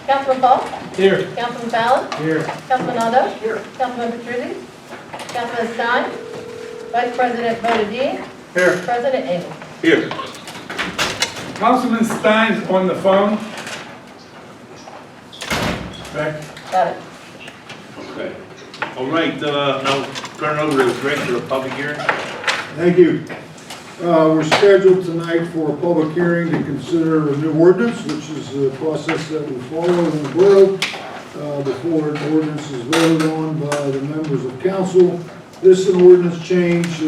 Councilman Paul? Here. Councilman Fallon? Here. Councilman Aldo? Here. Councilman Petruzzi? Councilman Stein? Vice President Bodie? Here. President Amos? Here. Councilman Stein's on the phone. Back. Got it. Okay. All right, now turn it over to the Director of Public Hearing. Thank you. We're scheduled tonight for a public hearing to consider a new ordinance, which is a process that we follow in the borough before an ordinance is voted on by the members of council. This is an ordinance change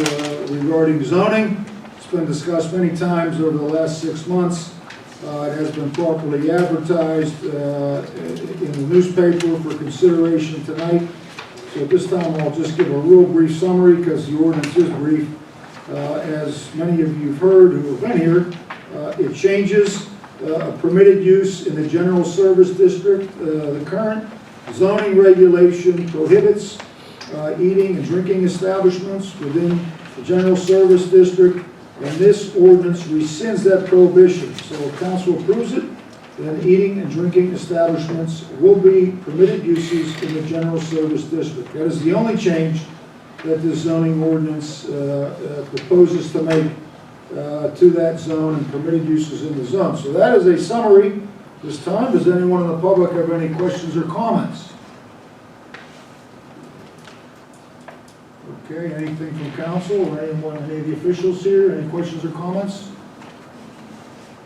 regarding zoning. It's been discussed many times over the last 6 months. It has been properly advertised in the newspaper for consideration tonight. So at this time, I'll just give a real brief summary because the ordinance is brief. As many of you have heard who have been here, it changes a permitted use in the general service district. The current zoning regulation prohibits eating and drinking establishments within the general service district, and this ordinance rescinds that prohibition. So if council approves it, then eating and drinking establishments will be permitted uses in the general service district. That is the only change that this zoning ordinance proposes to make to that zone and permitted uses in the zone. So that is a summary this time. Does anyone in the public have any questions or comments? Okay, anything from council or anyone, any of the officials here? Any questions or comments?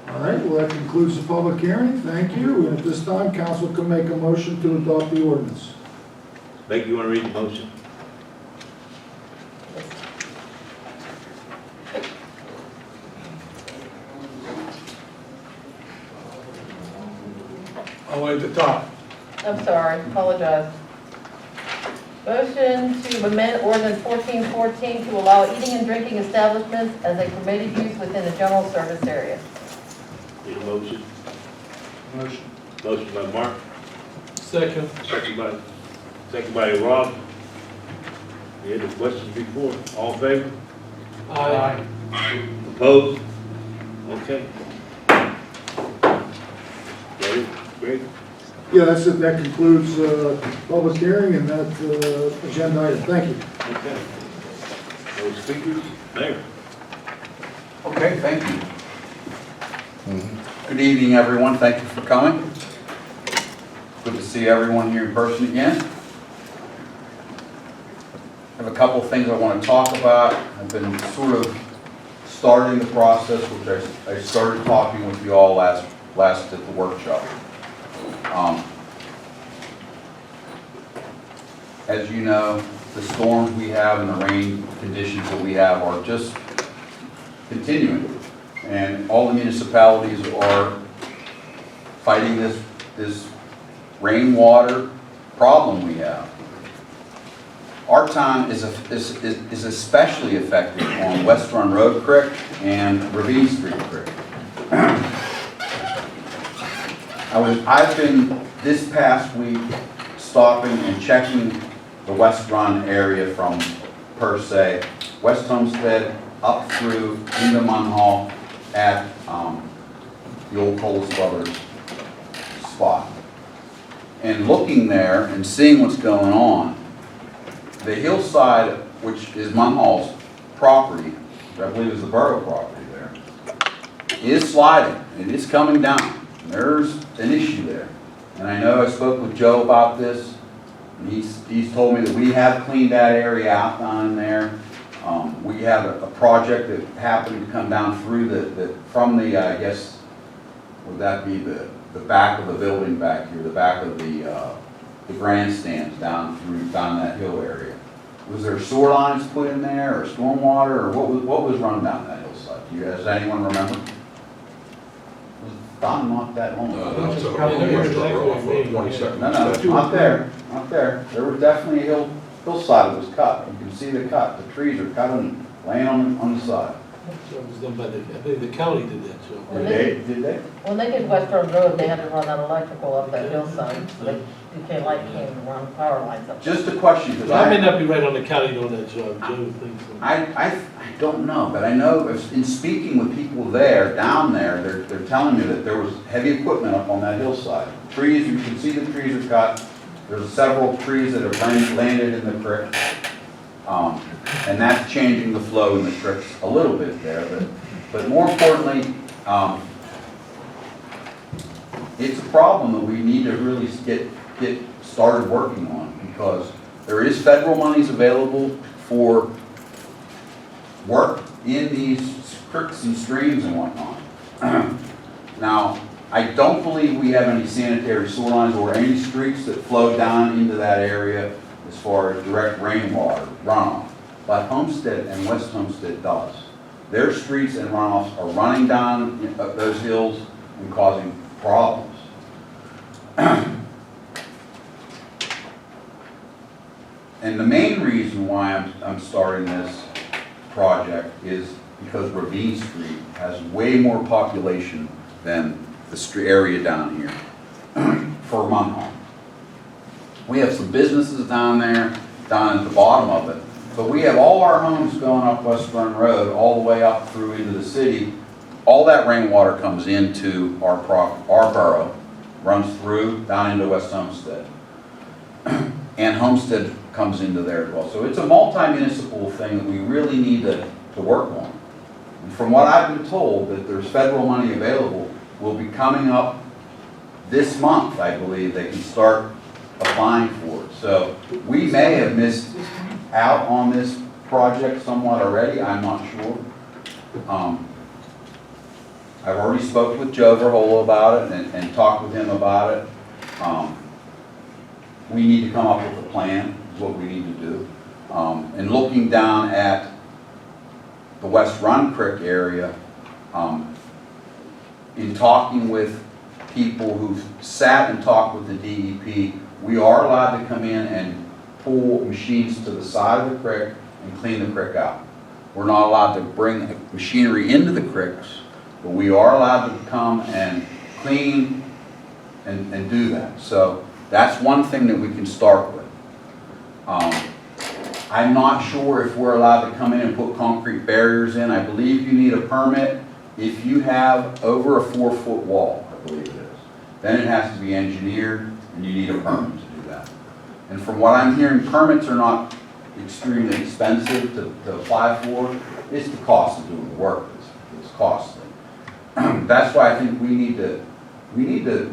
All right, well, that concludes the public hearing. Thank you. And at this time, council can make a motion to adopt the ordinance. Becky, you want to read the motion? Oh, at the top. I'm sorry, apologize. Motion to amend ordinance 1414 to allow eating and drinking establishments as a permitted use within the general service area. Need a motion? Motion. Motion by Mark, Second. second by Rob. We had the questions before. All in favor? Aye. Opposed? Okay. Ready? Great. Yeah, that's it. That concludes public hearing and that agenda item. Thank you. Okay. Those speakers? Mayor. Okay, thank you. Good evening, everyone. Thank you for coming. Good to see everyone here in person again. I have a couple of things I want to talk about. I've been sort of starting the process, which I started talking with you all last at the workshop. As you know, the storms we have and the rain conditions that we have are just continuing. And all the municipalities are fighting this rainwater problem we have. Our town is especially affected on West Run Road Creek and Ravine Street Creek. I've been this past week stopping and checking the West Run area from, per se, West Homestead up through into Munhall at the old Coles Brothers spot. And looking there and seeing what's going on, the hillside, which is Munhall's property, which I believe is the borough property there, is sliding. It is coming down. There's an issue there. And I know I spoke with Joe about this. And he's told me that we have cleaned that area out down in there. We have a project that happened to come down through from the I guess, would that be the back of the building back here, the back of the grandstands down that hill area. Was there sewer lines put in there, or stormwater, or what was run down that hillside? Does anyone remember? Was Don not that long ago? No, not there, not there. There was definitely a hillside that was cut. You can see the cut. The trees are cut and laying on the side. Job was done by the, I think the county did that job. Did they? When they did West Road Road, they had to run that electrical up that hillside, so they, UK Light came and run power lines up. Just a question, because I may not be right on the county doing that job, Joe thinks so. I don't know, but I know in speaking with people there, down there, they're telling me that there was heavy equipment up on that hillside. Trees, you can see the trees are cut. There's several trees that have landed in the creek. And that's changing the flow in the creeks a little bit there, but more importantly, it's a problem that we need to really get started working on, because there is federal monies available for work in these creeks and streams and whatnot. Now, I don't believe we have any sanitary sewer lines or any streets that flow down into that area as far as direct rainwater runoff, but Homestead and West Homestead does. Their streets and runoffs are running down those hills and causing problems. And the main reason why I'm starting this project is because Ravine Street has way more population than the street area down here for Munhall. We have some businesses down there, down at the bottom of it, but we have all our homes going up West Run Road all the way up through into the city. All that rainwater comes into our borough, runs through down into West Homestead. And Homestead comes into there as well. So it's a multi-municipal thing that we really need to work on. And from what I've been told, that there's federal money available, will be coming up this month, I believe. They can start applying for it. So we may have missed out on this project somewhat already, I'm not sure. I've already spoke with Joe Verhola about it and talked with him about it. We need to come up with a plan, is what we need to do. And looking down at the West Run Creek area, in talking with people who've sat and talked with the DEP, we are allowed to come in and pull machines to the side of the creek and clean the creek out. We're not allowed to bring machinery into the creeks, but we are allowed to come and clean and do that. So that's one thing that we can start with. I'm not sure if we're allowed to come in and put concrete barriers in. I believe you need a permit if you have over a 4-foot wall, I believe it is. Then it has to be engineered and you need a permit to do that. And from what I'm hearing, permits are not extremely expensive to apply for. It's the cost of doing the work. It's costly. That's why I think we need to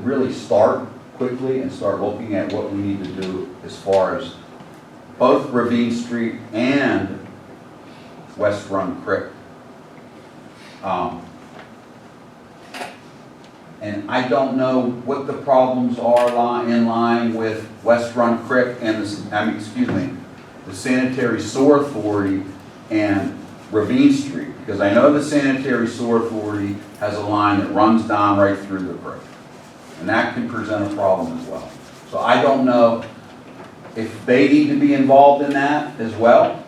really start quickly and start looking at what we need to do as far as both Ravine Street and West Run Creek. And I don't know what the problems are in line with West Run Creek and the Sanitary Sewer Authority and Ravine Street, because I know the Sanitary Sewer Authority has a line that runs down right through the creek, and that can present a problem as well. So I don't know if they need to be involved in that as well.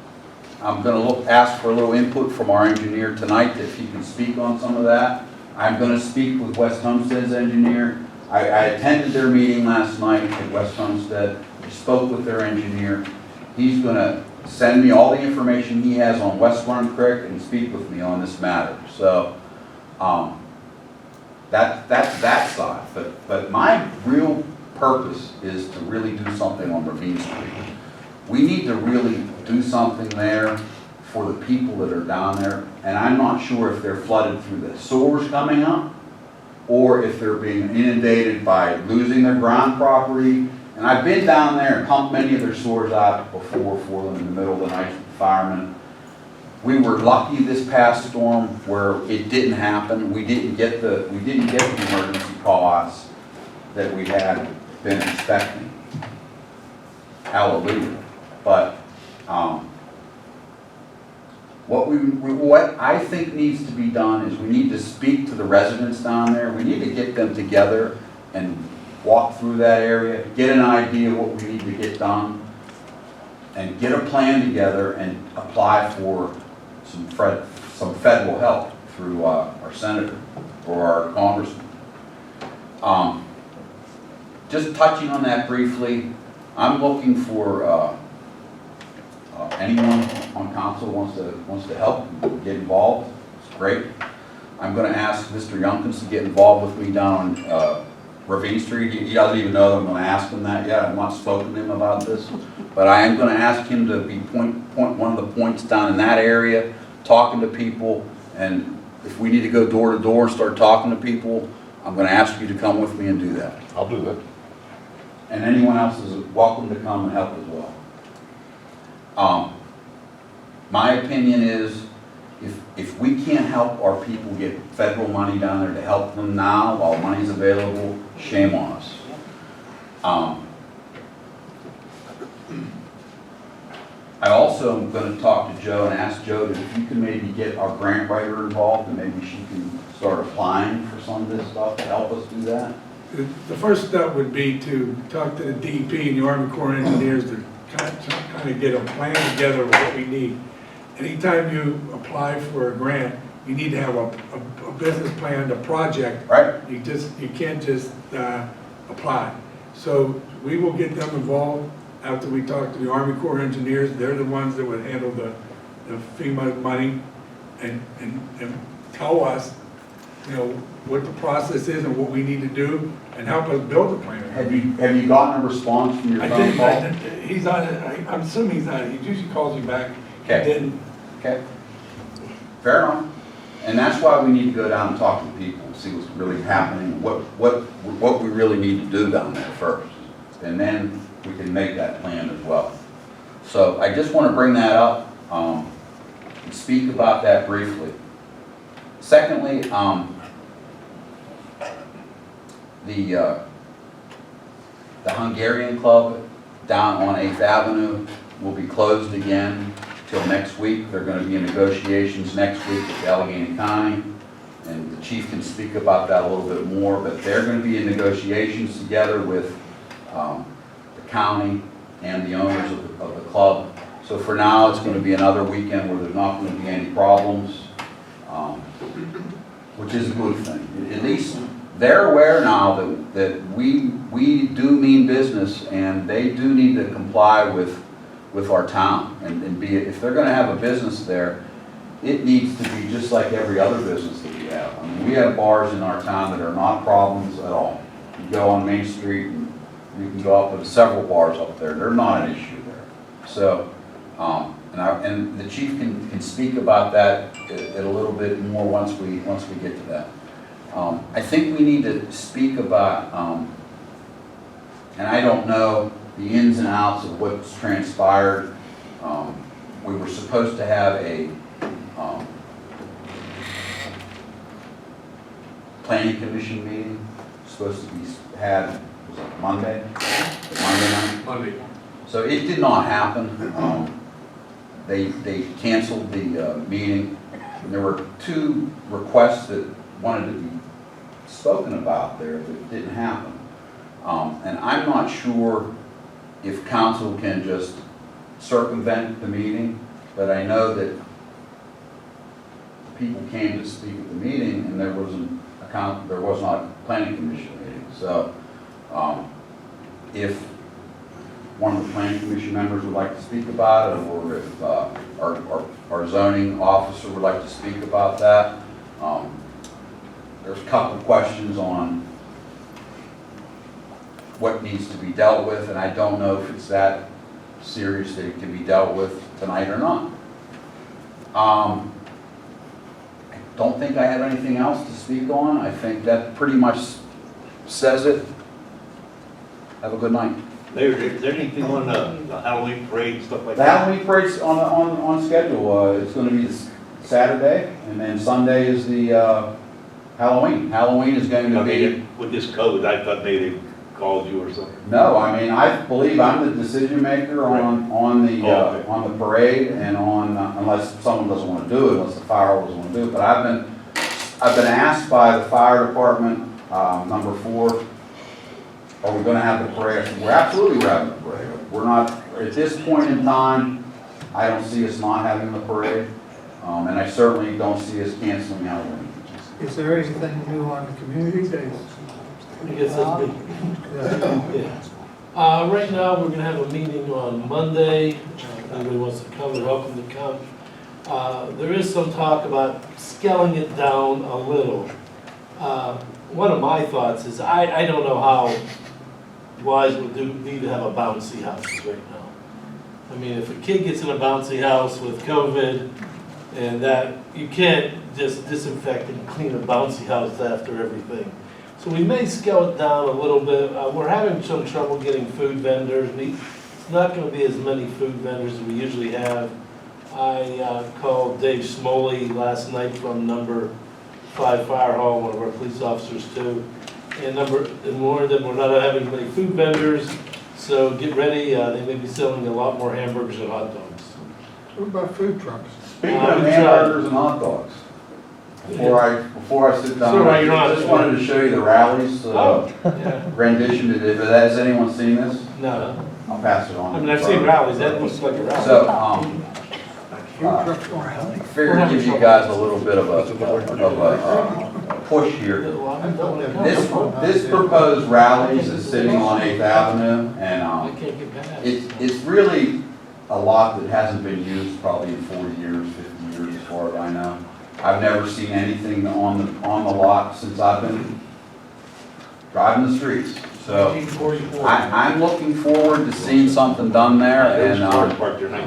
I'm going to ask for a little input from our engineer tonight, if he can speak on some of that. I'm going to speak with West Homestead's engineer. I attended their meeting last night at West Homestead. I spoke with their engineer. He's going to send me all the information he has on West Run Creek and speak with me on this matter. So that's that side. But my real purpose is to really do something on Ravine Street. We need to really do something there for the people that are down there. And I'm not sure if they're flooded through the sewers coming up or if they're being inundated by losing their ground property. And I've been down there and pumped many of their sewers out before for them in the middle of the night with the firemen. We were lucky this past storm where it didn't happen. We didn't get the emergency call-outs that we had been expecting. Hallelujah. But what I think needs to be done is we need to speak to the residents down there. We need to get them together and walk through that area, get an idea of what we need to get done, and get a plan together and apply for some federal help through our senator or our congressman. Just touching on that briefly, I'm looking for anyone on council wants to help, get involved. It's great. I'm going to ask Mr. Youngkins to get involved with me down on Ravine Street. He doesn't even know that I'm going to ask him that yet. I've not spoken to him about this, but I am going to ask him to be point one of the points down in that area, talking to people, and if we need to go door to door and start talking to people, I'm going to ask you to come with me and do that. I'll do that. And anyone else is welcome to come and help as well. My opinion is, if we can't help our people get federal money down there to help them now while money's available, shame on us. I also am going to talk to Joe and ask Joe if you can maybe get our grant writer involved and maybe she can start applying for some of this stuff to help us do that. The first step would be to talk to the DEP and the Army Corps of Engineers to kind of get a plan together of what we need. Anytime you apply for a grant, you need to have a business plan, a project. Right? You can't just apply. So we will get them involved after we talk to the Army Corps of Engineers. They're the ones that would handle the FEMA money and tell us, you know, what the process is and what we need to do and help us build a plan. Have you gotten a response from your I phone call? didn't, he's on it, I'm assuming he's on it, he usually calls you back. He Okay. didn't. Okay. Fair enough. And that's why we need to go down and talk to people and see what's really happening, what we really need to do down there first. And then we can make that plan as well. So I just want to bring that up and speak about that briefly. Secondly, the Hungarian Club down on 8th Avenue will be closed again till next week. They're going to be in negotiations next week with Allegheny County, and the chief can speak about that a little bit more, but they're going to be in negotiations together with the county and the owners of the club. So for now, it's going to be another weekend where there's not going to be any problems, which is a good thing. At least they're aware now that we do mean business, and they do need to comply with our town and be, if they're going to have a business there, it needs to be just like every other business that we have. I mean, we have bars in our town that are not problems at all. You go on Main Street and you can go up with several bars up there. They're not an issue there. So, and the chief can speak about that a little bit more once we get to that. I think we need to speak about, and I don't know the ins and outs of what's transpired. We were supposed to have a planning commission meeting, supposed to be had, was it Monday night? Monday. So it did not happen. They canceled the meeting. And there were two requests that wanted to be spoken about there that didn't happen. And I'm not sure if council can just circumvent the meeting, but I know that people came to speak at the meeting and there was not a planning commission meeting. So if one of the planning commission members would like to speak about it, or if our zoning officer would like to speak about that, there's a couple of questions on what needs to be dealt with, and I don't know if it's that serious that it can be dealt with tonight or not. I don't think I have anything else to speak on. I think that pretty much says it. Have a good night. Mayor, is there anything on the Halloween parade and stuff like The that? Halloween parade's on schedule. It's going to be this Saturday, and then Sunday is the Halloween. Halloween is going to I be. mean, with this code, I thought maybe they called you or something. No, I mean, I believe I'm the decision maker on the parade and on, unless someone doesn't want to do it, unless the fire doesn't want to do it. But I've been asked by the fire department, number 4, are we going to have the parade? I said, we're absolutely having the parade. We're not, at this point in time, I don't see us not having the parade. And I certainly don't see us canceling Halloween. Is there anything new on the community days? I guess that's me. Yeah. Right now, we're gonna have a meeting on Monday. If anybody wants to come, they're welcome to come. There is some talk about scaling it down a little. One of my thoughts is, I don't know how wise would need to have a bouncy houses right now. I mean, if a kid gets in a bouncy house with COVID, and that, you can't just disinfect and clean a bouncy house after everything. So we may scale it down a little bit. We're having some trouble getting food vendors. It's not gonna be as many food vendors as we usually have. I called Dave Smoley last night from number 5 Fire Hall, one of our police officers too. And warned them we're not having many food vendors, so get ready, they may be selling a lot more hamburgers and hot dogs. What about food trucks? Speaking of hamburgers and hot dogs, before I sit down, Sorry, you're on. I just wanted to show you the rallies Yeah, rendition they did, but has anyone seen this? no, I'll pass it on. I mean, I've seen rallies, that looks like a rally. So, Food trucks don't have any. I figured to give you guys a little bit of a push here. This proposed rallies is sitting on 8th Avenue, I and can't get past. it's really a lot that hasn't been used probably in 40 years, 50 years, as far as I know. I've never seen anything on the lot since I've been driving the streets. So I'm looking forward to seeing something done there, and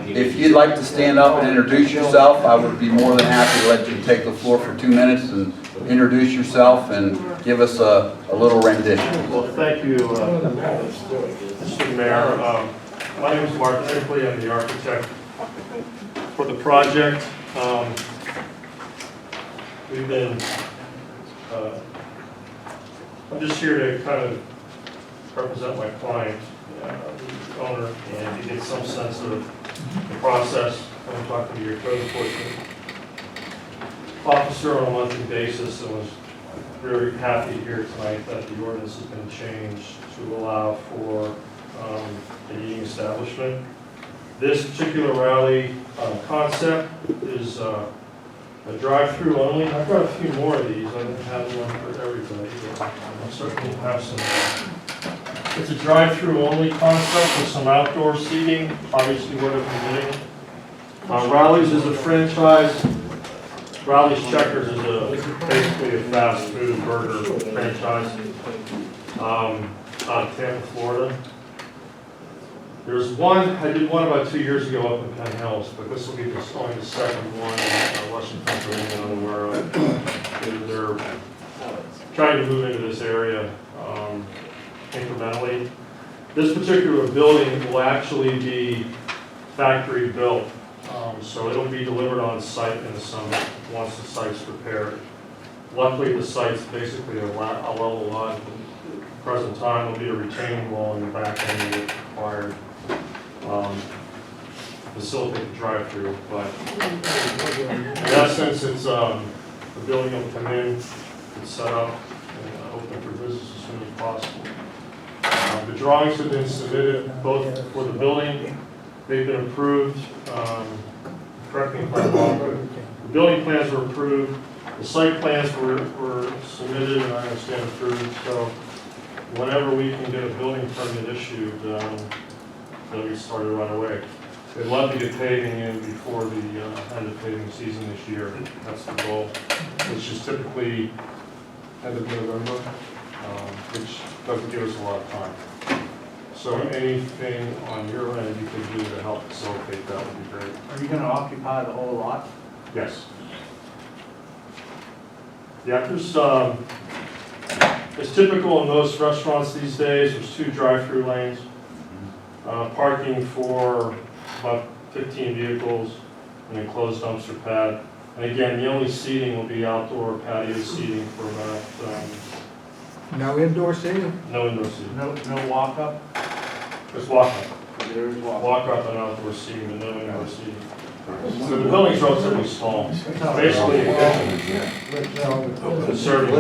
if you'd like to stand up and introduce yourself, I would be more than happy to let you take the floor for 2 minutes and introduce yourself and give us a little rendition. Well, thank you, Mr. Mayor. My name is Mark Nickley. I'm the architect for the project. We've been, I'm just here to kind of represent my client, the owner, and to get some sense of the process. I'm talking to your code enforcement officer on a monthly basis, and was very happy to hear tonight that the ordinance has been changed to allow for an eating establishment. This particular rally concept is a drive-through only. I've got a few more of these. I didn't have one for everybody, but I certainly have some. It's a drive-through only concept with some outdoor seating, obviously where they're permitting. Rallies is a franchise. Rallies Checkers is basically a fast food burger franchise out of Tampa, Florida. There's one, I did one about 2 years ago up in Penn Hills, but this will be only the second one in Western Pennsylvania I'm aware of. They're trying to move into this area incrementally. This particular building will actually be factory built, so it'll be delivered on site in the summer once the site's prepared. Luckily, the site's basically a level lot. At the present time, there'll be a retaining wall in the back end that's required to facilitate the drive-through. But in essence, it's the building will come in, it's set up, and open for business as soon as possible. The drawings have been submitted both for the building. They've been approved. Correct me if I'm wrong, but the building plans were approved. The site plans were submitted and I understand approved. So whenever we can get a building permit issued, they'll get started right away. They'd love to get paving in before the end of paving season this year. That's the goal, which is typically end of November, which doesn't give us a lot of time. So anything on your end you could do to help facilitate that would be great. Are you gonna occupy the whole lot? Yes. Yeah, it's typical in most restaurants these days, there's 2 drive-through lanes, parking for about 15 vehicles, an enclosed dumpster pad. And again, the only seating will be outdoor patio seating for about, No indoor seating? no indoor seating. No walk-up? Just walk up. There is Walk up and outdoor seating, but no indoor seating. So the building's relatively small. Basically, it's serving.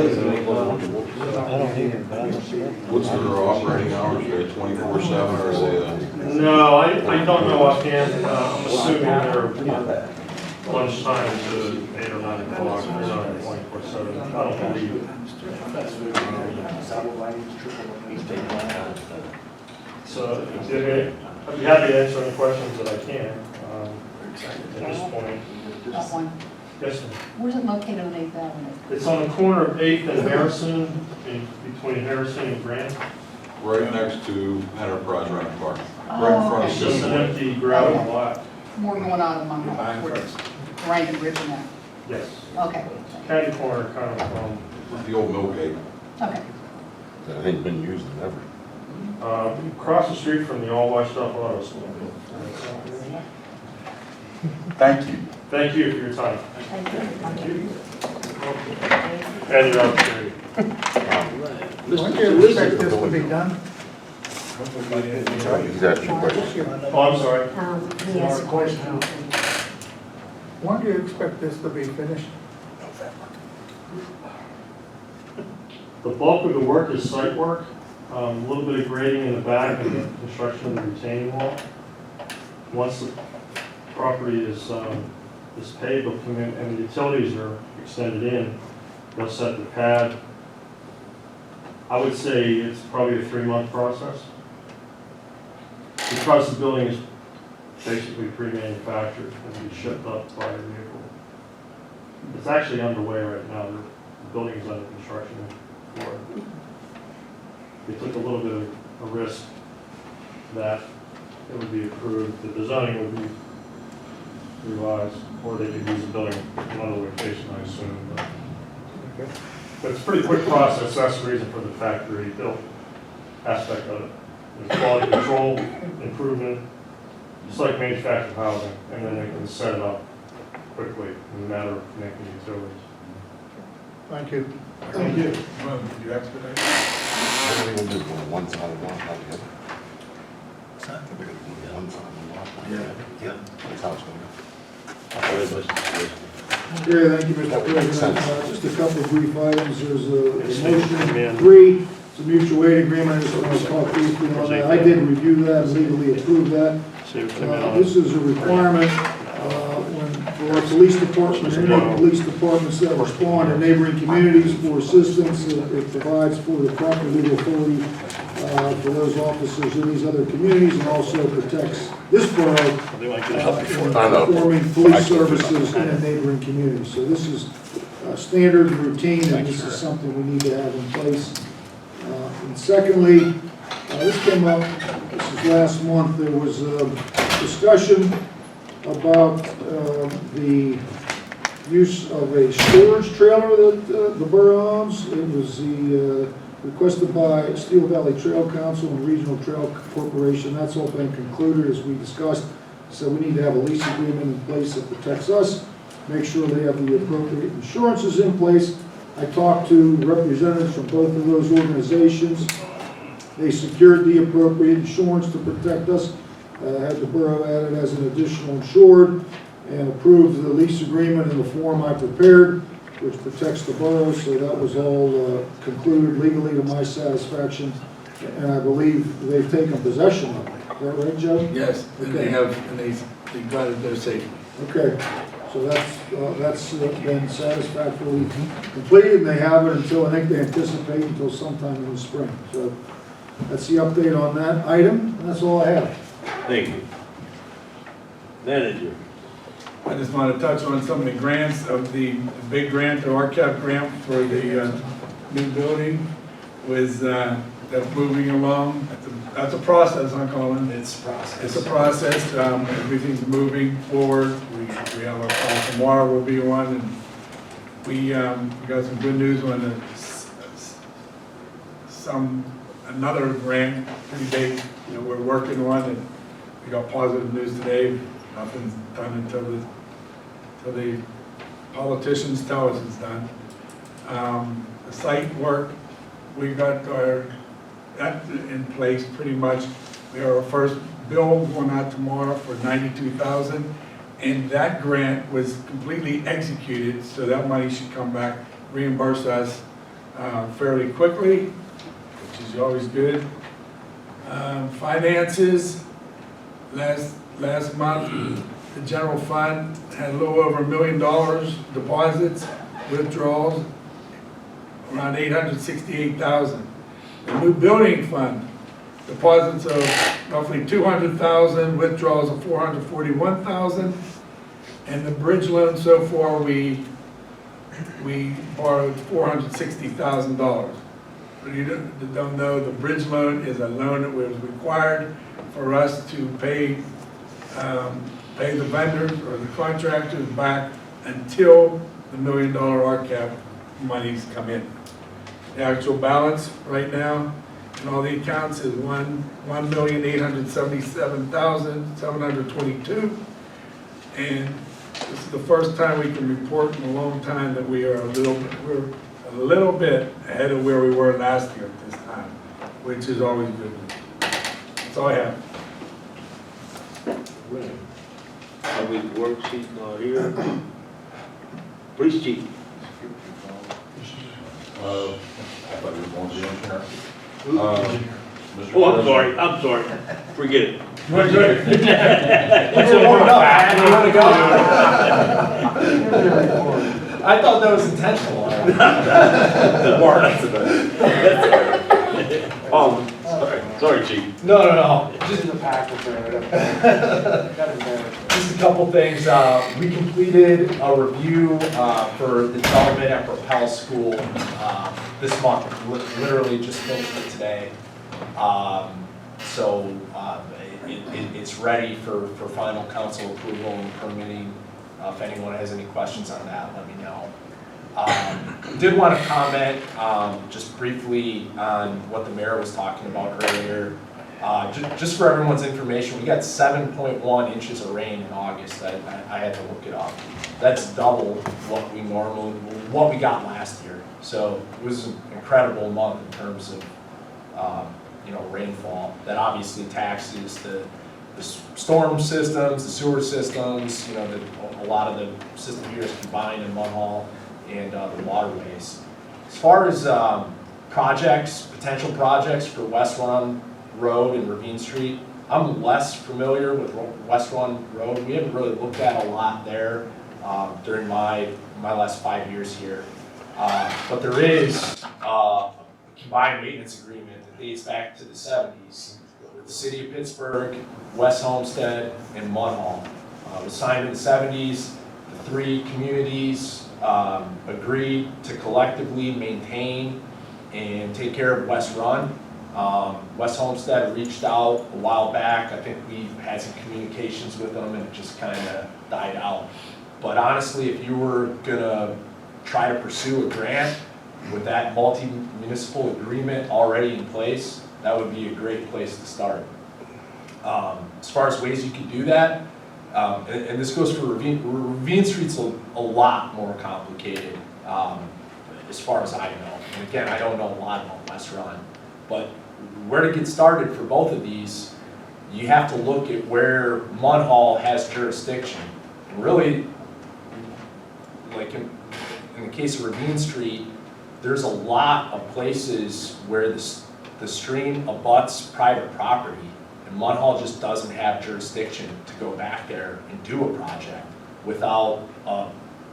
What's their operating hours? They're 24/7 or is it? No, I don't know offhand. I'm assuming they're lunchtime to 8 or 9 o'clock, they're not 24/7, I don't believe. So, I'd be happy to answer any questions that I can, at this point. Got one. Yes, sir. Where's it located on 8th Avenue? It's on the corner of 8th and Harrison, between Harrison and Grant. Right next to Enterprise Rent Park, Oh, right in front of okay. It's just an City. empty gravel lot. More going on in Munhall, where it's Randy Rich and that. Yes. Okay, County corner, kind of from, The old Millgate. okay. That ain't been used in ever. across the street from the all washed up auto store. Thank you. Thank you for your time Thank you. and your opportunity. When do you expect this to be done? He's asking a question. Oh, I'm sorry. He has a question. When do you expect this to be finished? The bulk of the work is site work, a little bit of grading in the back and the construction of the retaining wall. Once the property is paved, they'll come in, and the utilities are extended in, they'll set the pad. I would say it's probably a 3-month process. Because the building is basically pre-manufactured and be shipped up by a vehicle. It's actually underway right now. The building is under construction for it. They took a little bit of a risk that it would be approved, that the zoning would be revised, or they could use the building in another location, I assume. But it's a pretty quick process. That's the reason for the factory built aspect of it. There's quality control, improvement, just like manufactured housing, and then they can set it up quickly in a matter of connecting utilities. Thank you. Thank you. Well, did you expedite? What are they gonna do, go on one side of the lot, not the other? They're gonna go on one side of the lot, not the other. Yeah. That's how it's gonna Yeah, thank you, Mr. Makes President. sense. Just a couple of brief items. There's a Yes, motion ma'am. 3, it's a mutual aid agreement. I just want to talk briefly on that. I did review that and legally approved that. So you come in on This is a requirement for our police department, any police departments that respond in neighboring communities for assistance. It provides for the proper legal authority for those officers in these other communities, and also protects this borough They might get it up before. in performing police services in a neighboring community. So this is standard and routine, and this is something we need to have in place. And secondly, this came up, this is last month, there was a discussion about the use of a storage trailer that the borough owns. It was requested by Steel Valley Trail Council and Regional Trail Corporation. That's all been concluded, as we discussed. So we need to have a lease agreement in place that protects us, make sure they have the appropriate insurances in place. I talked to representatives from both of those organizations. They secured the appropriate insurance to protect us, had the borough added as an additional insured, and approved the lease agreement in the form I prepared, which protects the borough. So that was all concluded legally to my satisfaction, and I believe they've taken possession of it. Is that right, Joe? Yes, and they Okay. have, and they got it there safely. Okay, so that's been satisfactorily completed, and they have it until, I think they anticipate until sometime in the spring. So that's the update on that item, and that's all I have. Thank you. Manager. I just want to touch on some of the grants of the big grant, the RCAP grant for the new building was, that's moving along. That's a process, I'm calling it. It's a process. It's a process, everything's moving forward. We have a call tomorrow, will be one, and we got some good news on another grant, pretty big, we're working on, and we got positive news today. Nothing's done until the politicians tell us it's done. The site work, we got that in place pretty much. We have our first bill going out tomorrow for $92,000, and that grant was completely executed, so that money should come back, reimburse us fairly quickly, which is always good. Finances, last month, the general fund had a little over $1 million deposits, withdrawals, around $868,000. The new building fund, deposits of roughly $200,000, withdrawals of $441,000. And the bridge loan so far, we borrowed $460,000. For you that don't know, the bridge loan is a loan that was required for us to pay the vendors or the contractors back until the $1 million RCAP monies come in. The actual balance right now in all the accounts is $1,877,722. And this is the first time we can report in a long time that we're a little bit ahead of where we were last year at this time, which is always good. That's all I have. Public worksheet not here. Police chief. I thought you were going to the engineer. Oh, I'm sorry. Forget it. I thought that was intentional. Oh, sorry, chief. No. Just in the pack. Just a couple things. We completed a review for the development at Propel School this month. Literally just finished it today. It's ready for final council approval and permitting. If anyone has any questions on that, let me know. Did want to comment just briefly on what the mayor was talking about earlier. Just for everyone's information, we got 7.1 inches of rain in August. I had to look it up. That's double what we got last year. So it was an incredible month in terms of rainfall. That obviously taxes the storm systems, the sewer systems. A lot of the system here is combined in Munhall and the waterways. As far as potential projects for West Run Road and Ravine Street, I'm less familiar with West Run Road. We haven't really looked at a lot there during my last 5 years here. But there is a combined maintenance agreement that dates back to the 70s with the city of Pittsburgh, West Homestead, and Munhall. It was signed in the 70s. The three communities agreed to collectively maintain and take care of West Run. West Homestead reached out a while back. I think we had some communications with them and it just kind of died out. But honestly, if you were gonna try to pursue a grant with that multi-municipal agreement already in place, that would be a great place to start. As far as ways you can do that, and this goes for Ravine Street's a lot more complicated as far as I know. And again, I don't know a lot about West Run, but where to get started for both of these, you have to look at where Munhall has jurisdiction. And really, like in the case of Ravine Street, there's a lot of places where the stream abuts private property, and Munhall just doesn't have jurisdiction to go back there and do a project without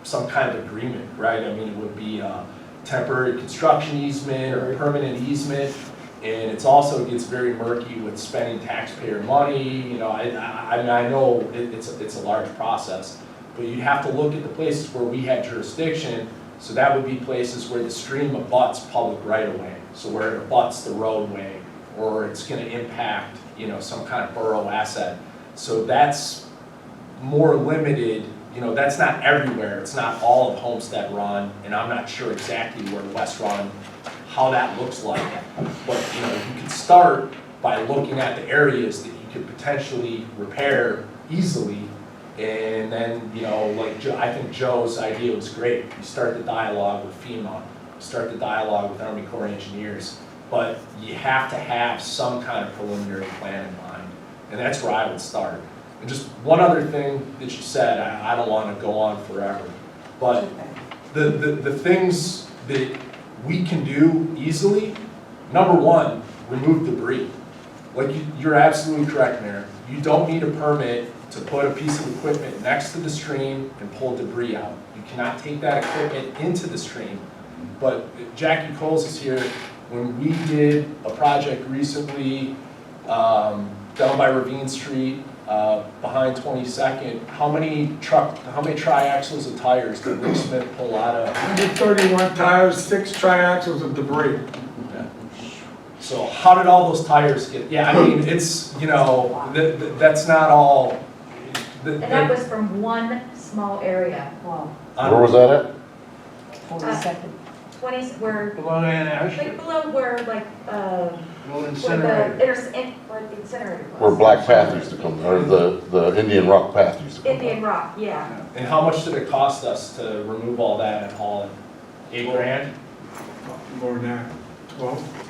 some kind of agreement, right? I mean, it would be a temporary construction easement or a permanent easement, and it also gets very murky with spending taxpayer money. I know it's a large process, but you have to look at the places where we have jurisdiction. So that would be places where the stream abuts public right-of-way, so where it abuts the roadway, or it's going to impact, some kind of borough asset. So that's more limited. That's not everywhere. It's not all of Homestead Run, and I'm not sure exactly where West Run, how that looks like. But you can start by looking at the areas that you could potentially repair easily. And then, I think Joe's idea was great. You start the dialogue with FEMA, you start the dialogue with Army Corps of Engineers, but you have to have some kind of preliminary plan in mind. And that's where I would start. And just one other thing that you said, I don't want to go on forever, but the things that we can do easily, number one, remove debris. You're absolutely correct, Mayor. You don't need a permit to put a piece of equipment next to the stream and pull debris out. You cannot take that equipment into the stream. But Jackie Coles is here. When we did a project recently down by Ravine Street, behind 22nd, how many triaxles of tires did Rick Smith pull out of? 131 tires, 6 triaxles of debris. So how did all those tires get, yeah, I mean, it's, you know, that's not all. And that was from one small area. Wow. Where was that at? 42nd. 20, where, Below Ann Ash, like below where, like, below where incinerator. where the incinerator was. Where Black Path used to come, or the Indian Rock Path used to come. Indian Rock, yeah. And how much did it cost us to remove all that and haul it? $8 grand? More than that, 12.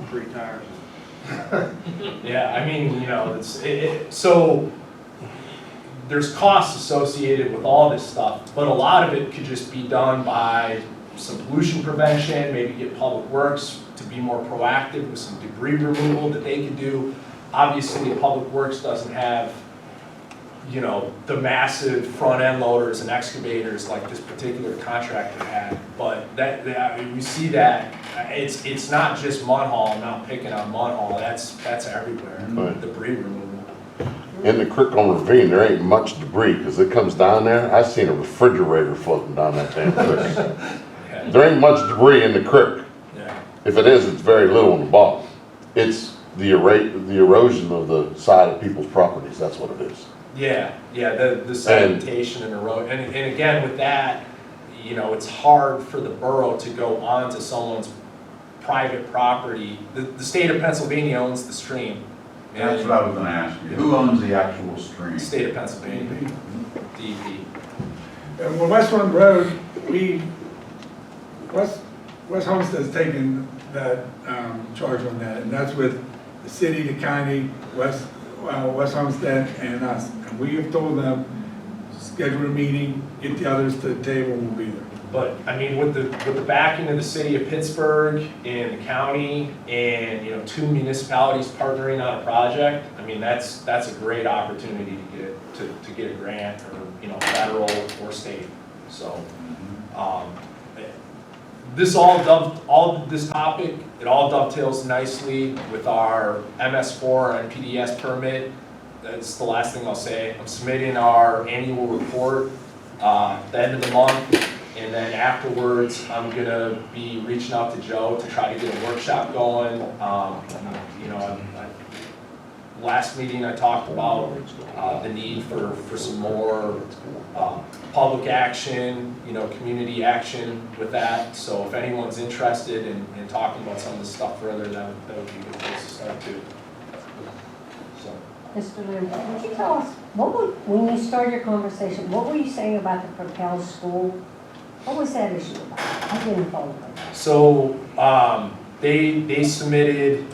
3 tires. Yeah, I mean, you know, so there's costs associated with all this stuff, but a lot of it could just be done by some pollution prevention, maybe get Public Works to be more proactive with some debris removal that they could do. Obviously, Public Works doesn't have, you know, the massive front end loaders and excavators like this particular contractor had, but I mean, we see that. It's not just Munhall. I'm not picking on Munhall. That's everywhere. Right. Debris removal. In the creek on Ravine, there ain't much debris, because it comes down there, I seen a refrigerator floating down that damn creek. Yeah. There ain't much debris in the creek. Yeah. If it is, it's very little on the bottom. It's the erosion of the side of people's properties, that's what it is. Yeah, the sedimentation and erosion, and again with that, you know, it's hard for the borough to go onto someone's private property. The state of Pennsylvania owns the stream. That's what I was gonna ask you. Who owns the actual stream? State of Pennsylvania, DEP. And on West Run Road, West Homestead's taking that charge on that, and that's with the city, the county, West Homestead, and us. And we have told them, schedule a meeting, get the others to the table, and we'll be there. But I mean, with the backing of the city of Pittsburgh and the county, and you know, 2 municipalities partnering on a project, I mean, that's a great opportunity to get a grant, or you know, federal or state. So this this topic, it all dovetails nicely with our MS4 and PDS permit. That's the last thing I'll say. I'm submitting our annual report at the end of the month. And then afterwards, I'm gonna be reaching out to Joe to try to get a workshop going. You know, last meeting I talked about the need for some more public action, you know, community action with that. So if anyone's interested in talking about some of this stuff further, that would be a good place to start too. So. Mr. Lynn, would you tell us, when you started your conversation, what were you saying about the Propel School? What was that issue about? I didn't follow that. So they submitted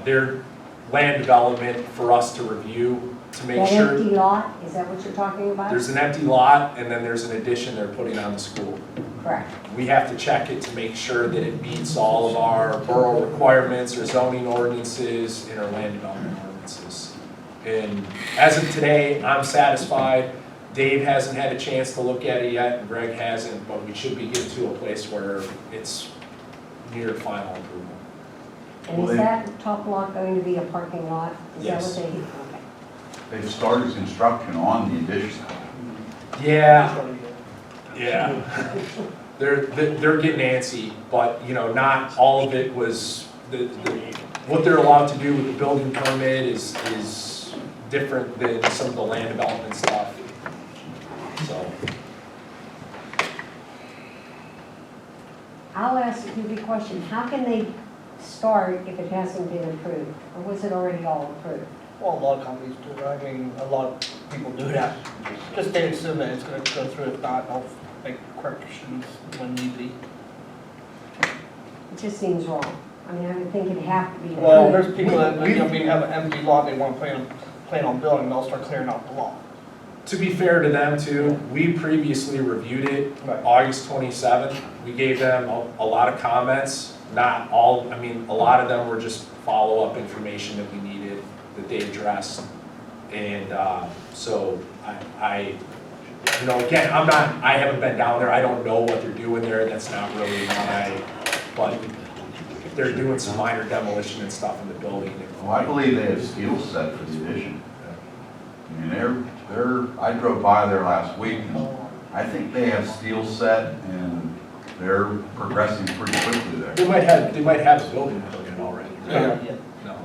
their land development for us to review to make that sure. Empty lot, is that what you're talking about? There's an empty lot, and then there's an addition they're putting on the school. Correct. We have to check it to make sure that it meets all of our borough requirements, our zoning ordinances, and our land development ordinances. And as of today, I'm satisfied. Dave hasn't had a chance to look at it yet, and Greg hasn't, but we should be getting to a place where it's near final approval. And is that top lot going to be a parking lot? Is Yes. that what they, okay. They've started construction on the addition. Yeah. They're getting antsy, but you know, not all of it was what they're allowed to do with the building permit is different than some of the land development stuff. So. I'll ask you the question, how can they start if it hasn't been approved? Or was it already all approved? Well, a lot of companies do that. I mean, a lot of people do that. Just they assume that it's going to go through. If not, they'll make corrections when need be. It just seems wrong. I mean, I would think it'd have to be approved. Well, there's people that, you know, have an empty lot they want to plan on building, they'll start clearing out the lot. To be fair to them too, we previously reviewed it Right. August 27th. We gave them a lot of comments. not all, I mean, a lot of them were just follow-up information that we needed, that they addressed. And so I, you know, again, I haven't been down there, I don't know what they're doing there, that's not really but they're doing some minor demolition and stuff in the building. Well, I believe they have steel set for the addition. I mean, I drove by there last week, and I think they have steel set, and they're progressing pretty quickly there. They might have a building permit already. Yeah. No.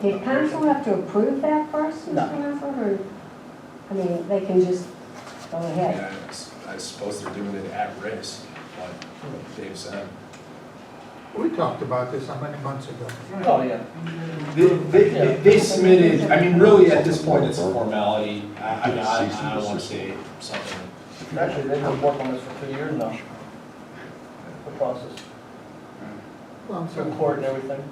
Did council have to approve that first, Mr. Hanford, or, I mean, they can just go ahead? Yeah, I suppose they're doing it at risk, like Dave said. We talked about this how many months ago? Oh, yeah. They submitted, I mean, really at this point, it's a formality. I don't want to say something. Actually, they've been working on this for 2 years now. The process, Well, I'm through sorry. court and everything.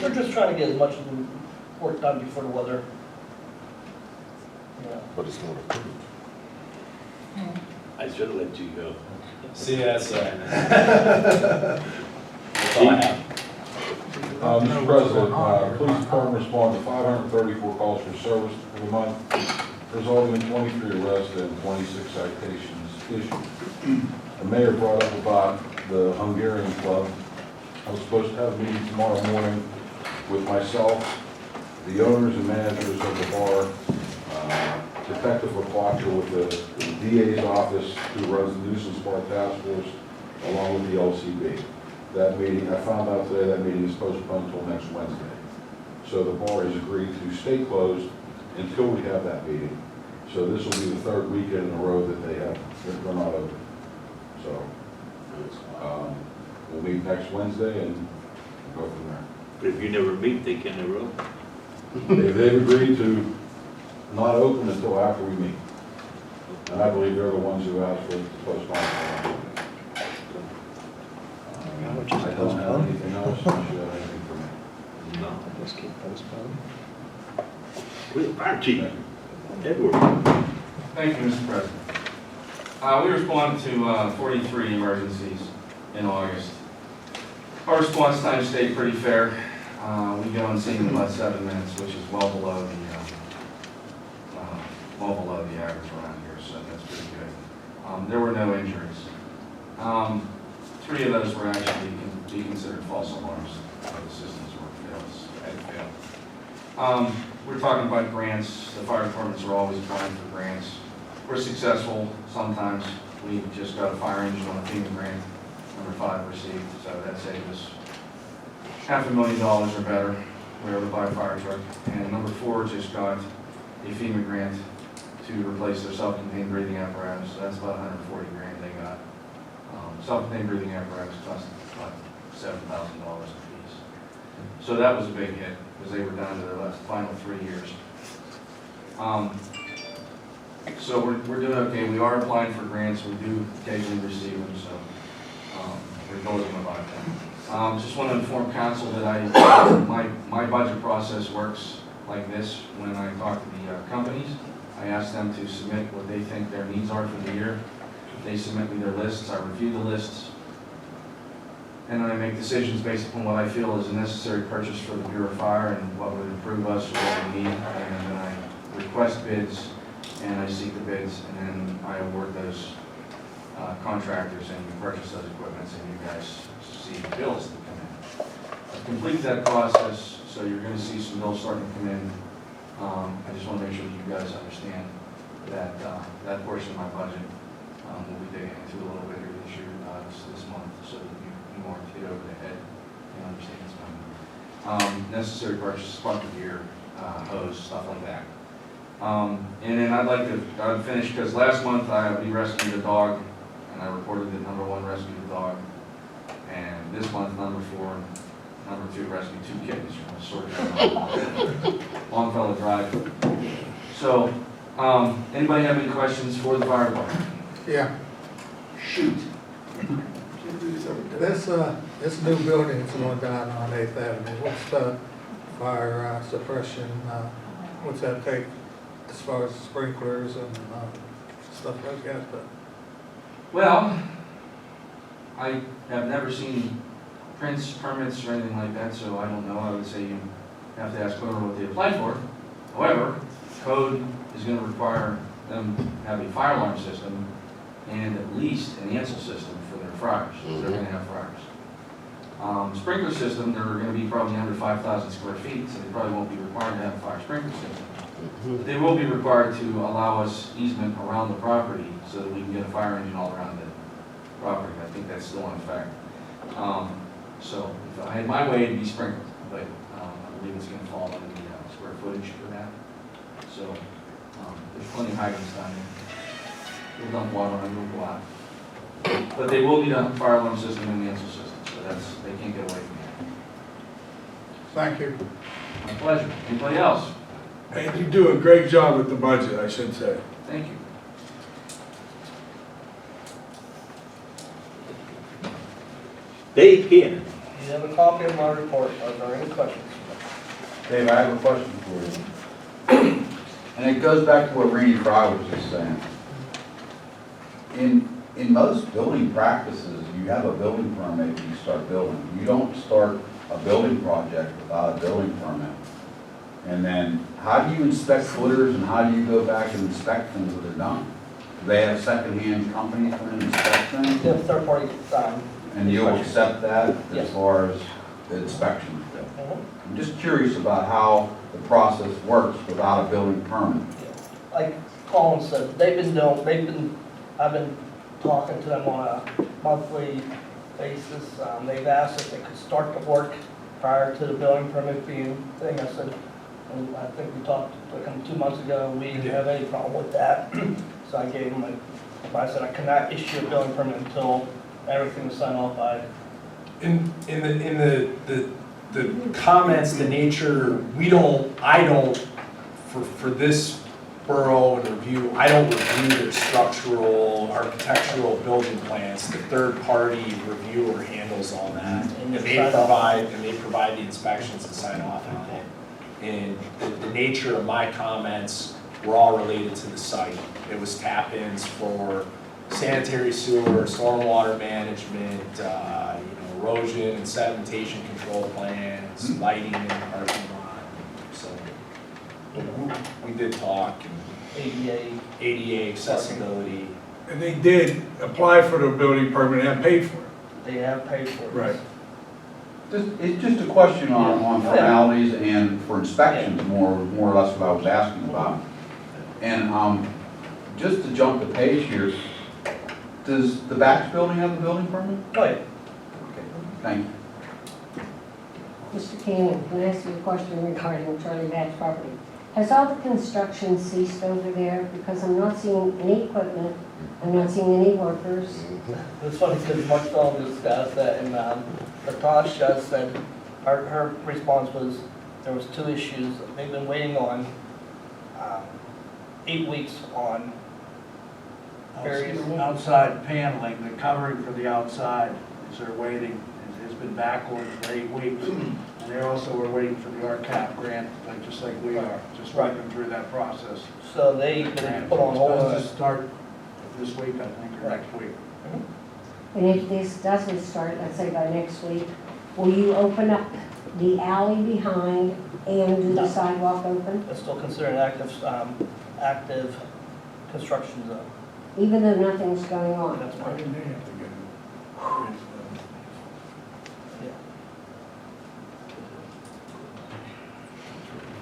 They're just trying to get as much of the work done before the weather. Yeah. But it's not approved. I should have let you go. See, that's all I have. Mr. President, police department responded to 534 calls for service for the month, resulting in 23 arrests and 26 citations issued. The mayor brought up about the Hungarian club. I was supposed to have a meeting tomorrow morning with myself, the owners and managers of the bar, Detective LaPlaca with the DA's office, who runs the nuisance bar task force, along with the LCB. That meeting, I found out today, that meeting is postponed until next Wednesday. So the bar has agreed to stay closed until we have that meeting. So this will be the third weekend in a row that they're not open. So, we'll meet next Wednesday and go from there. But if you never meet, they can never open. They've agreed to not open until after we meet. And I believe they're the ones who asked for postponement. I don't have anything else, unless you have anything for me. No. Just keep postponing. Fire chief, Edward. Thank you, Mr. President. We responded to 43 emergencies in August. Our response time stayed pretty fair. We go on scene in about 7 minutes, which is well below the average around here, so that's pretty good. There were no injuries. 3 of those were actually be considered false alarms. The systems had failed. We're talking about grants. The fire departments are always applying for grants. We're successful sometimes. We just got a fire engine on a FEMA grant, number 5 received, so that saved us $500,000 or better. We were able to buy a fire truck. And number 4 just got a FEMA grant to replace their self-contained breathing apparatus. So that's about $140,000 they got. Self-contained breathing apparatus cost about $7,000 a piece. So that was a big hit because they were down to their final 3 years. So we're doing okay. We are applying for grants. We do occasionally receive them, so we're diligent about that. Just want to inform council that my budget process works like this. When I talk to the companies, I ask them to submit what they think their needs are for the year. They submit me their lists, I review the lists, and then I make decisions based upon what I feel is a necessary purchase for the Bureau of Fire and what would improve us or what we need. And then I request bids, and I seek the bids, and then I award those contractors, and you purchase those equipments, and you guys see the bills that come in. I complete that process, so you're going to see some bills starting to come in. I just want to make sure you guys understand that that portion of my budget we'll be digging into a little bit here this year, this month, so that you more get over the head and understand it's coming. Necessary purchases, sparkler gear, hose, stuff like that. And then I'd finish, because last month we rescued a dog, and I reported that number 1 rescued a dog. And this month, number 2 rescued 2 kittens from a sort of Longfellow Drive. So, anybody have any questions for the fire department? Yeah. Shoot. This new building is going down on 8th Avenue. What's the fire suppression, what's that take as far as sprinklers and stuff like that? Well, I have never seen prints, permits, or anything like that, so I don't know. I would say you have to ask whoever what they applied for. However, code is gonna require them to have a fire alarm system and at least an ansel system for their fryers, because they're gonna have fryers. Sprinkler system, they're gonna be probably under 5,000 square feet, so they probably won't be required to have a fire sprinkler system. But they will be required to allow us easement around the property so that we can get a fire engine all around the property. I think that's still in effect. So if I had my way, it'd be sprinkled, but I believe it's gonna fall under the square footage for that. So there's plenty of hydrants down there. We'll dump water on them, we'll go out. But they will need a fire alarm system and an answer system, so they can't get away from that. Thank you. My pleasure. Anybody else? And you do a great job with the budget, I should say. Thank you. Dave Keenan. You have a copy of my report. Are there any questions? Dave, I have a question for you. And it goes back to what Randy Fry was just saying. In most building practices, you have a building permit when you start building. You don't start a building project without a building permit. And then how do you inspect footers and how do you go back and inspect things that are done? Do they have secondhand companies come in and inspect things? They have third party And you'll accept that Yes. as far as the inspections go? Mhm. I'm just curious about how the process works without a building permit. Like Colin said, I've been talking to them on a monthly basis. They've asked if they could start the work prior to the building permit being thing. I said, and I think we talked like 2 months ago, we didn't have any problem with that. So I gave them I said I cannot issue a building permit until everything is signed off by. In the comments, the nature, for this borough and review, I don't review their structural, architectural building plans. The third-party reviewer handles all that. And they provide the inspections and sign off on it. And the nature of my comments were all related to the site. It was tap-ins for sanitary sewer, stormwater management, erosion and sedimentation control plans, lighting in the parking lot. So we did talk. ADA accessibility. And they did apply for the building permit and paid for it. They have paid for it. Right. It's just a question on formalities and for inspections, more or less what I was asking about. And just to jump the page here, does the Bax building have a building permit? Oh, yeah. Okay, thank you. Mr. Cannon, can I ask you a question regarding Charlie Bax property? Has all the construction ceased over there? Because I'm not seeing any equipment, I'm not seeing any workers. It's funny because Marcel discussed that, and Natasha said, her response was, there was 2 issues. They've been waiting on 8 weeks on various. Outside paneling, the covering for the outside, is they're waiting, has been backordered for 8 weeks. And they also were waiting for the RCAP grant, just like we are, just working through that process. So they've been put on hold. It's supposed to start this week, I think, or next week. And if this doesn't start, let's say by next week, will you open up the alley behind and do the sidewalk open? It's still considered an active construction zone. Even though nothing's going on? That's Why right. didn't they have to get it?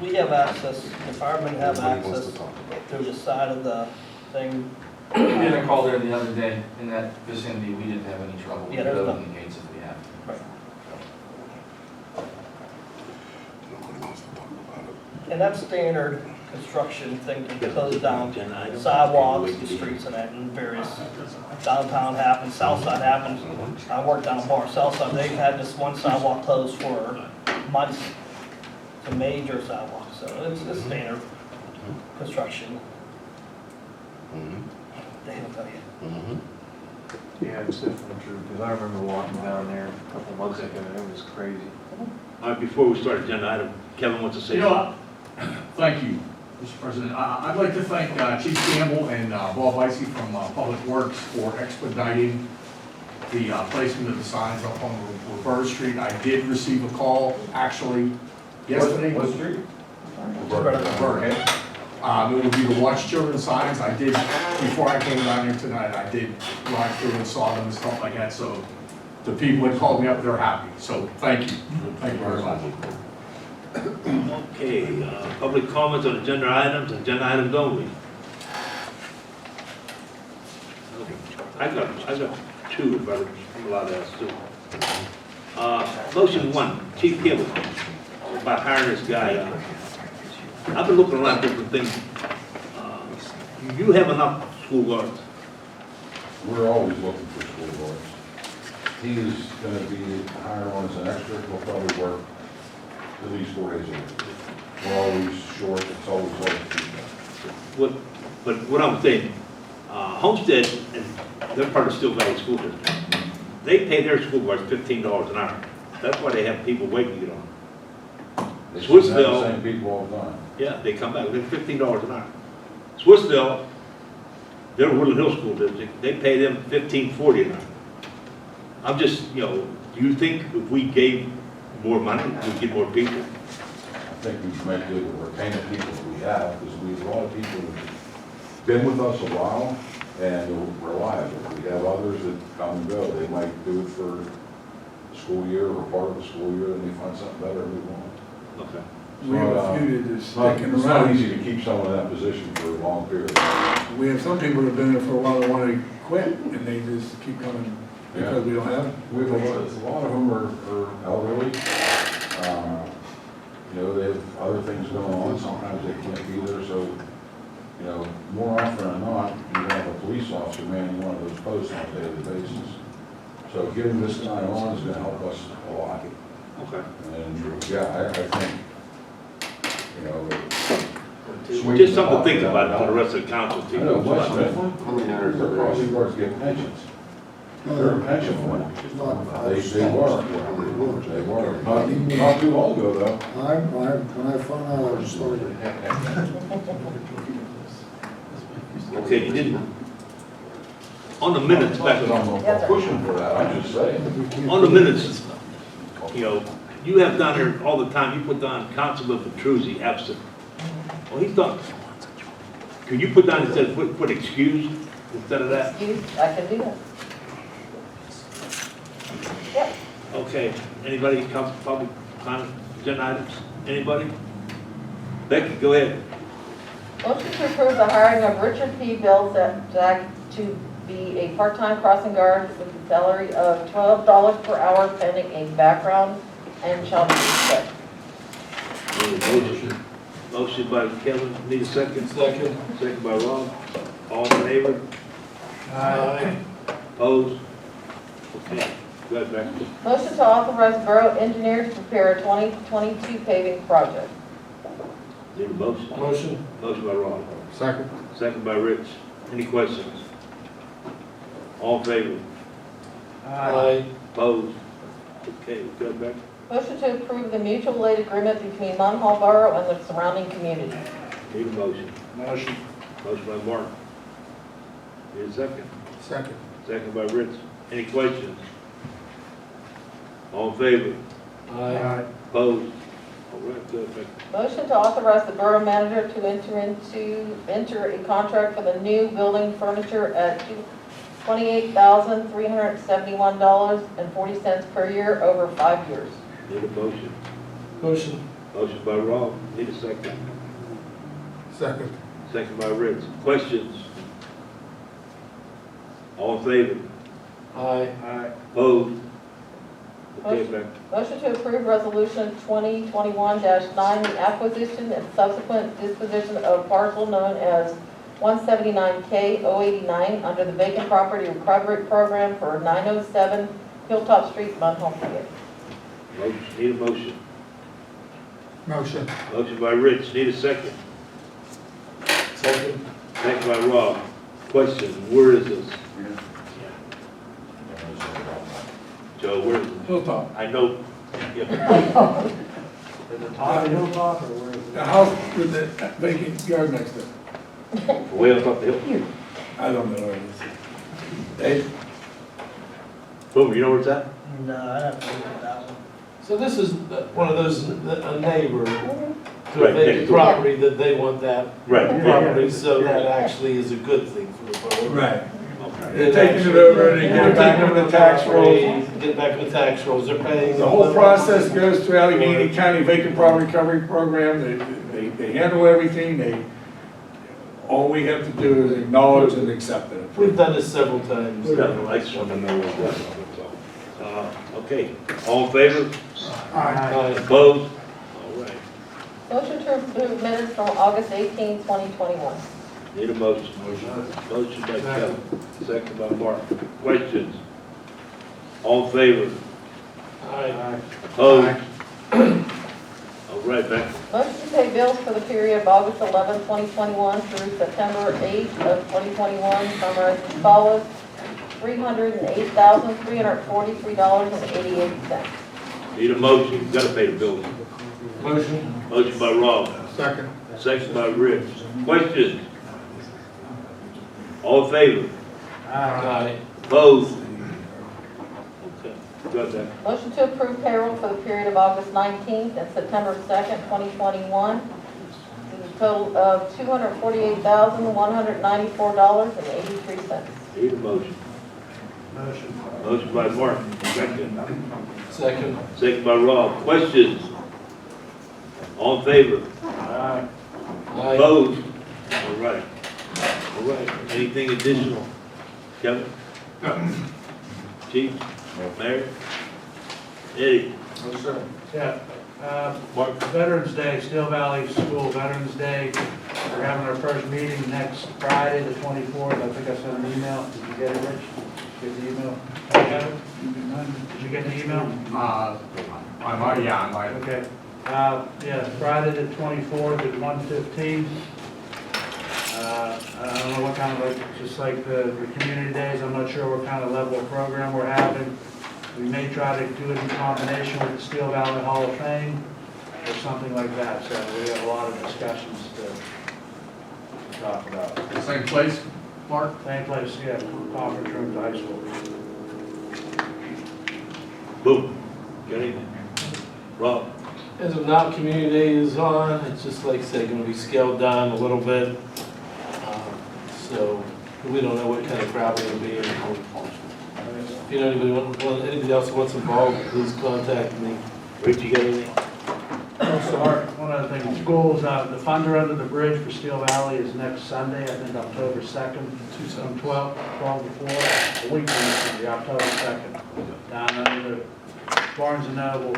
We have access, the firemen have access through the side of the thing. We had a call there the other day in that vicinity. We didn't have any trouble with Yeah, there's opening the gates if we have. And that's standard construction thing to close down sidewalks, and streets and that, and various downtown happens, south side happens. I worked down Bar South Side, they've had this one sidewalk closed for months. It's a major sidewalk, so it's standard construction. They will tell you. Yeah, it's definitely true, because I remember walking down there a couple months ago, and it was crazy. All right, before we start agenda item, Kevin wants to say You something. know, thank you, Mr. President. I'd like to thank Chief Campbell and Bob Vicey from Public Works for expediting the placement of the signs up on Burr Street. I did receive a call, actually, yesterday. What street? Burr, okay. It would be the Watch Children signs. I did, before I came down here tonight, I did ride through and saw them and stuff like that, so the people that called me up, they're happy, so thank you. Thank you very much. Okay, public comments on agenda items only. Okay, I got two, if I'm allowed to ask two. Motion one, Chief Kibble, about hiring this guy. I've been looking around different things. You have enough school guards? We're always looking for school guards. He is gonna be hired on as an extra, he'll probably work at least 4 days a week. We're always short, it's always like. But what I'm saying, Homestead, and they're part of Steel Valley School District, they pay their school guards $15 an hour. That's why they have people waiting to get on. Swissville, The same people all the time. yeah, they come back, they're $15 an hour. Swissville, they're Woodland Hill School District, they pay them $15.40 an hour. I'm just, do you think if we gave more money, we'd get more people? I think we might do it, retain the people that we have, because we have a lot of people who've been with us a while and are reliable. We have others that come and go. They might do it for the school year or part of the school year, and they find something better and move on. Okay. We have a few that are sticking It's not around. easy to keep someone in that position for a long period of time. We have some people that have been there for a while that want to quit, and they just keep coming because we don't have them. We have a lot of them are elderly. They have other things going on, sometimes they can't be there, so, more often than not, you have a police officer manning one of those posts on a daily basis. So getting this guy on is gonna help us a lot. Okay. And, yeah, I think, Just something to think about for the rest of the council team. I know, West Mifflin, their crossing guards get pensions. They're a pension fund. They were. Not too long ago, though. When I found out, I started. Okay, you didn't. On the minutes back, I'm pushing for that, I'm just saying. on the minutes, you have down there all the time, you put down Councilman Petruzzi absent. Well, he's done. Can you put down, instead, put excused instead of that? Excuse, I can do that. Yep. Okay, anybody come, public comment, agenda items? Anybody? Becky, go ahead. Motion to approve the hiring of Richard P. Belzak to be a part-time crossing guard with a salary of $12 per hour pending a background and shall be checked. Need a motion. Motion by Kevin, need a second? Second. Second by Rob. All in favor? Aye. Opposed? Okay, go ahead, Becky. Motion to authorize borough engineer to prepare a 2022 paving project. Need a motion? Motion. Motion by Rob. Second. Second by Rich. Any questions? All in favor? Aye. Opposed? Okay, go ahead, Becky. Motion to approve the mutual aid agreement between Munhall Borough and the surrounding community. Need a motion. Motion. Motion by Mark. Need a second. Second. Second by Rich. Any questions? All in favor? Aye. Opposed? All right, go ahead, Becky. Motion to authorize the borough manager to enter a contract for the new building furniture at $28,371.40 per year over 5 years. Need a motion. Motion. Motion by Rob. Need a second. Second. Second by Rich. Questions? All in favor? Aye. Opposed? Okay, Becky. Motion to approve resolution 2021-9, the acquisition and subsequent disposition of parcel known as 179K089 under the vacant property recovery program for 907 Hilltop Street, Munhall, PA. Motion. Need a motion. Motion. Motion by Rich. Need a second. Second. Second by Rob. Question, where is this? Joe, where is it? Hilltop. I know. Yeah. Is it top of Hilltop or where is it? The house with the vacant yard next to it. Way up the hill. I don't know where it is. Boom, you know where it's at? No, I have to look at that one. So this is one of those, a neighbor to Right, a vacant next door. property that they want that Right. property, so that actually is a good thing for the borough. Right. They're They're taking it over and they get it back on the tax rolls. Get it back on the tax rolls, they're paying. The whole process goes through Allegheny County Vacant Property Recovery Program. They handle everything. All we have to do is acknowledge and accept it. We've done this several times. Yeah, I just want to know what's that. Okay, all in favor? Aye. Opposed? All right, Motion to approve minutes from August 18, 2021. need a motion. Motion by Kevin, second by Mark. Questions? All in favor? Aye. Opposed? All right, Beck. Motion to pay bills for the period of August 11, 2021 through September 8 of 2021, summarized as follows: $308,343.88. Need a motion, you gotta pay the bills. Motion. Motion by Rob, Second. second by Rich. Questions? All in favor? Aye. Opposed? Okay, got that. Motion to approve payroll for the period of August 19th and September 2nd, 2021, to the total of $248,194.83. Need a motion. Motion. Motion by Mark, second. Second. Second by Rob. Questions? All in favor? Aye. Opposed? All right. All right. Anything additional? Kevin? Chief? Mayor? Eddie? No, sir. Yeah, Mark? Veterans Day, Steel Valley School Veterans Day. We're having our first meeting next Friday, the 24th. I think I sent an email. Did you get it, Rich? Get the email? Did you get the email? I might, yeah, I might. Okay. Yeah, Friday the 24th at 1:15. I don't know what kind of, like, just like the community days, I'm not sure what kind of level of program we're having. We may try to do it in combination with the Steel Valley Hall of Fame or something like that. So we have a lot of discussions to talk about. Same place, Mark? Same place, yeah, conference room, high school. Boom. Got anything? Rob? As of now, community day is on, it's just like I said, gonna be scaled down a little bit. So, we don't know what kind of crowd we're gonna be in. If you know anybody else who wants involved, please contact me. Rich, you got anything? Also, Art, one other thing, schools, the Thunder Under the Bridge for Steel Valley is next Sunday, I think October 2nd, from 12 to 4, a week from the October 2nd, down under the Barnes and Noble,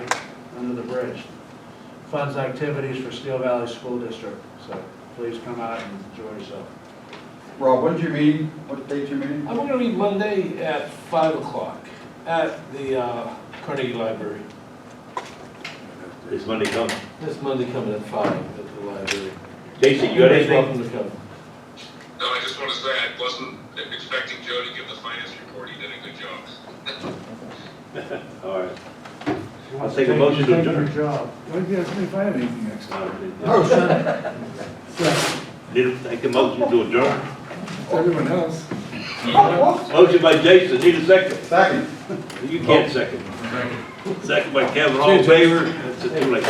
under the bridge. Funds activities for Steel Valley School District, so please come out and enjoy yourself. Rob, when's your meeting? What date's your meeting? I'm gonna meet Monday at 5 o'clock at the Carnegie Library. This Monday coming. This Monday coming at 5 at the library. Jason, you got anything? Welcome to come. No, I just want to say I wasn't expecting Joe to give the finance report. He did a good job. All right. I'll take a motion to adjourn. Good job. What if you ask me if I have anything next time? Need to take a motion to adjourn. Everyone else. Motion by Jason, need a second? Second. You can't second. Second by Kevin, all in favor? That's it, too late.